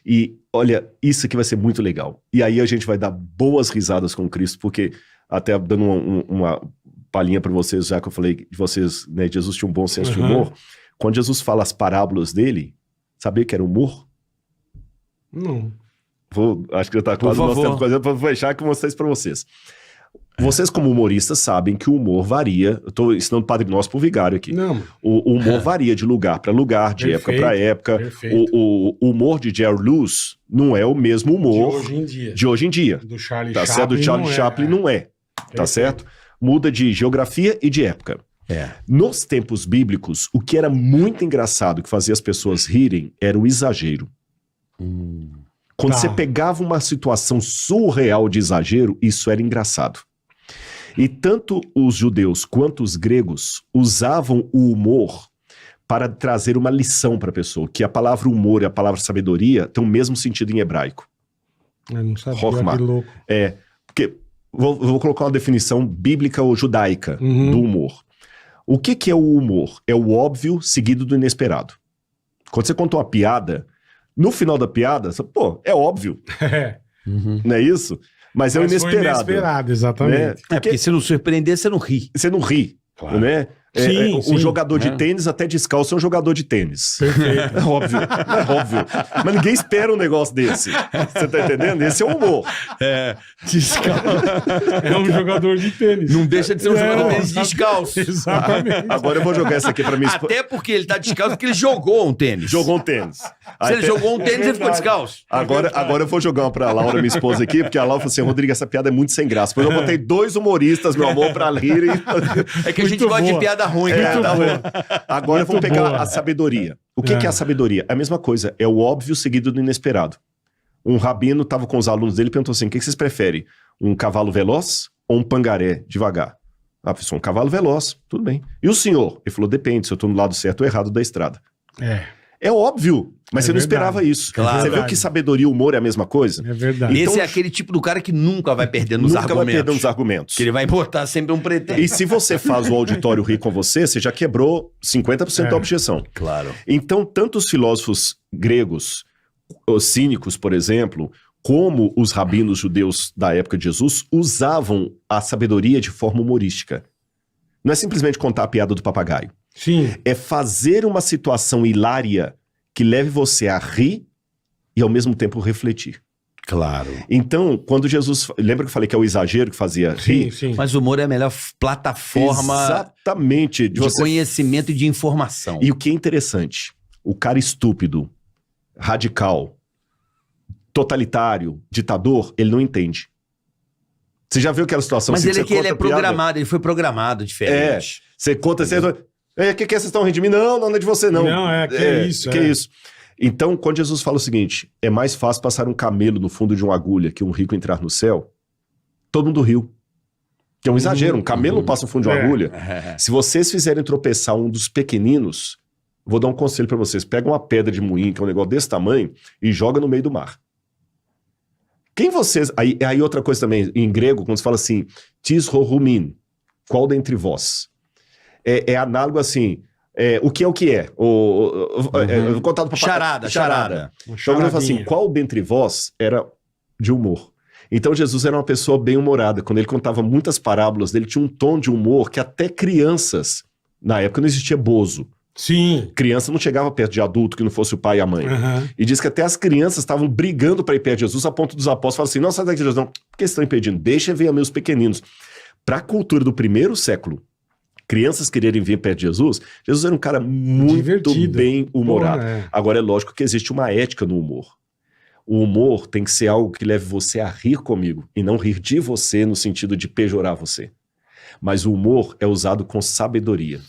E olha, isso aqui vai ser muito legal. E aí a gente vai dar boas risadas com Cristo, porque até dando uma palhinha para vocês, já que eu falei de vocês, né, Jesus tinha um bom senso de humor. Quando Jesus fala as parábolas dele, sabia que era humor? Não. Acho que já tá quase nosso tempo para fechar que eu vou mostrar isso para vocês. Vocês, como humoristas, sabem que o humor varia. Eu tô ensinando Padre Nosso pro vigário aqui. Não. O humor varia de lugar para lugar, de época para época. O humor de Jerry Lewis não é o mesmo humor de hoje em dia. Do Charlie tá Chaplin. Certo? Do Charlie Chaplin não é. Tá certo? Muda de geografia e de época. Nos tempos bíblicos, o que era muito engraçado, que fazia as pessoas rirem, era o exagero. Quando você pegava uma situação surreal de exagero, isso era engraçado. E tanto os judeus quanto os gregos usavam o humor para trazer uma lição para a pessoa, que a palavra humor e a palavra sabedoria têm o mesmo sentido em hebraico. Eu não sabia, Chokhmah. que louco. Porque vou colocar uma definição bíblica ou judaica do humor. O que é o humor? É o óbvio seguido do inesperado. Quando você conta uma piada, no final da piada, você, é óbvio. Não é isso? Mas é o inesperado. Foi inesperado, exatamente. Né? Porque se não surpreender, você não ri. Você não ri, claro. Né? Sim. Um jogador de tênis até descalço é um jogador de tênis. Perfeito. É óbvio. Mas ninguém espera um negócio desse. Você tá entendendo? Esse é o humor. Descalço. É um jogador de tênis. Não deixa de ser um jogador de tênis descalço. Exatamente. Agora eu vou jogar essa aqui pra mim. Até porque ele tá descalço porque ele jogou um tênis. Jogou um tênis. Se ele jogou um tênis, ele ficou descalço. Agora eu vou jogar uma pra Laura, minha esposa aqui, porque a Laura falou assim, Rodrigo, essa piada é muito sem graça. Depois eu botei 2 humoristas, meu amor, pra rirem. É que a gente gosta de piada ruim. Agora eu vou pegar a sabedoria. O que é a sabedoria? É a mesma coisa, é o óbvio seguido do inesperado. Um rabino estava com os alunos dele e perguntou assim, o que vocês preferem? Um cavalo veloz ou um pangaré devagar? Ah, professor, um cavalo veloz, tudo bem. E o senhor? Ele falou, depende, se eu estou no lado certo ou errado da estrada. É óbvio, mas você não esperava isso. Claro. Você viu que sabedoria e humor é a mesma coisa? É verdade. Esse é aquele tipo do cara que nunca vai perder nos argumentos. Nunca vai perder nos argumentos. Que ele vai botar sempre um pretexto. E se você faz o auditório rir com você, você já quebrou 50% da objeção. Claro. Então, tanto os filósofos gregos, os cínicos, por exemplo, como os rabinos judeus da época de Jesus, usavam a sabedoria de forma humorística. Não é simplesmente contar a piada do papagaio. Sim. É fazer uma situação hilária que leve você a rir e ao mesmo tempo refletir. Claro. Então, quando Jesus... Lembra que eu falei que é o exagero que fazia rir? Sim. Mas o humor é a melhor plataforma Exatamente. de conhecimento e de informação. E o que é interessante, o cara estúpido, radical, totalitário, ditador, ele não entende. Você já viu aquela situação? Mas assim, ele é programado, ele foi programado diferente. Você conta... O que vocês estão rindo de mim? Não é de você, não. Não, é isso. Que é isso. Então, quando Jesus fala o seguinte, é mais fácil passar um camelo no fundo de uma agulha que um rico entrar no céu, todo mundo riu. Que é um exagero, um camelo não passa no fundo de uma agulha. Se vocês fizerem tropeçar um dos pequeninos, vou dar um conselho pra vocês, pega uma pedra de moinho, que é um negócio desse tamanho, e joga no meio do mar. Quem vocês... Aí outra coisa também, em grego, quando se fala assim, tis horumin, qual dentre vós? É análogo assim, o que é o que é? Contado pra charada. Então ele fala assim, qual dentre vós era de humor? Então Jesus era uma pessoa bem-humorada. Quando ele contava muitas parábolas dele, tinha um tom de humor que até crianças, na época não existia bozo. Sim. Criança não chegava perto de adulto que não fosse o pai e a mãe. E diz que até as crianças estavam brigando para ir perto de Jesus, a ponto dos apóstolos falarem assim, não, sai daqui de Jesus, não. Por que estão impedindo? Deixa ver a meus pequeninos. Para a cultura do primeiro século, crianças quererem vir perto de Jesus, Jesus era um cara muito divertido, bem-humorado. Agora é lógico que existe uma ética no humor. O humor tem que ser algo que leve você a rir comigo, e não rir de você no sentido de pejorar você. Mas o humor é usado com sabedoria.